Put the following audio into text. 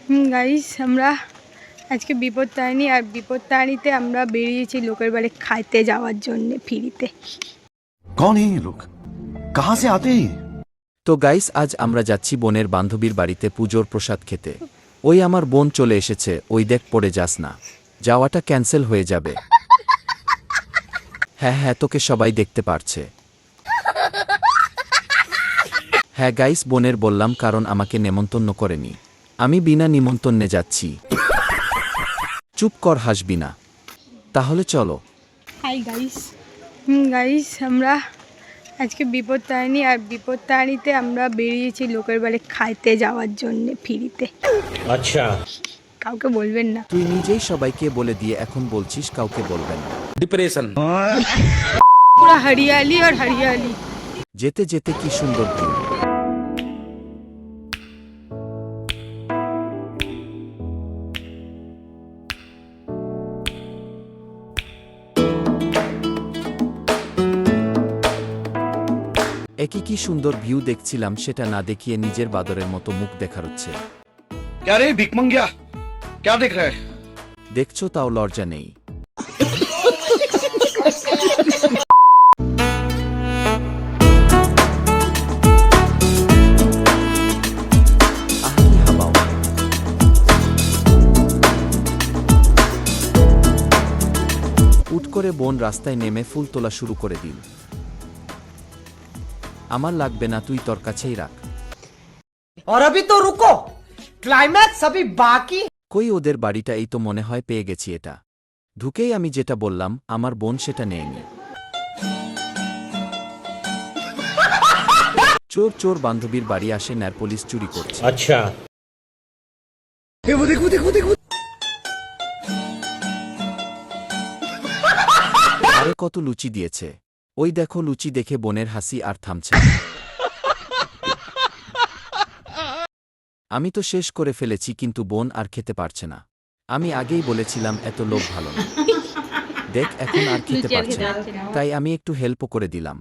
Guys আমরা আজকে বিপত্তারিণী আর বিপত্তারিণীতে আমরা বেরিয়েছি লোকের বাড়ি খাইতে যাওয়ার জন্য ফ্রিতে। कौन है ये लोग? कहाँ से आते हैं? তো গাইস আজ আমরা যাচ্ছি বোনের বান্ধবীর বাড়িতে পুজোর প্রসাদ খেতে। ওই আমার বোন চলে এসেছে, ওই দেখ পড়ে যাস না, যাওয়াটা ক্যান্সেল হয়ে যাবে। হ্যাঁ হ্যাঁ, তোকে সবাই দেখতে পারছে। হ্যাঁ গাইস, বোনের বললাম কারণ আমাকে নেমন্তন্ন করেনি, আমি বিনা নিমন্ত্রণে যাচ্ছি। চুপ কর, হাসবি না। তাহলে চলো। হাই গাইস গাইস আমরা আজকে বিপত্তারিণী আর বিপত্তারিণীতে আমরা বেরিয়েছি লোকের বাড়ি খাইতে যাওয়ার জন্য ফ্রিতে। আচ্ছা, কাউকে বলবেন না। তুই নিজেই সবাইকে বলে দিয়ে এখন বলছিস কাউকে বলবেন না। ডিপ্রেশন। পুরো হরিয়ালি আর হরিয়ালি। যেতে যেতে কি সুন্দর ভিউ। একই কি সুন্দর ভিউ দেখছিলাম, সেটা না দেখিয়ে নিজের বাদরের মতো মুখ দেখার হচ্ছে। क्या रे भिख मंगिया, क्या देख रहा है? দেখছো তাও লজ্জা নেই। আহ, কি হাওয়া। উঠ করে বোন রাস্তায় নেমে ফুল তোলা শুরু করে দিল। আমার লাগবে না, তুই তোর কাছেই রাখ। और अभी तो रुको, क्लाइमैक्स अभी बाकी। কই ওদের বাড়িটা? এই তো মনে হয় পেয়ে গেছি এটা। ঢুকেই আমি যেটা বললাম, আমার বোন সেটা নেয়নি। চোর চোর বান্ধবীর বাড়ি আসে, ন্যার পুলিশ চুরি করছে। আচ্ছা, আরে কত লুচি দিয়েছে, ওই দেখো লুচি দেখে বোনের হাসি আর থামছে না। আমি তো শেষ করে ফেলেছি, কিন্তু বোন আর খেতে পারছে না। আমি আগেই বলেছিলাম এত লোভ ভালো না। দেখ এখন আর খেতে পারছে না, তাই আমি একটু হেল্পও করে দিলাম।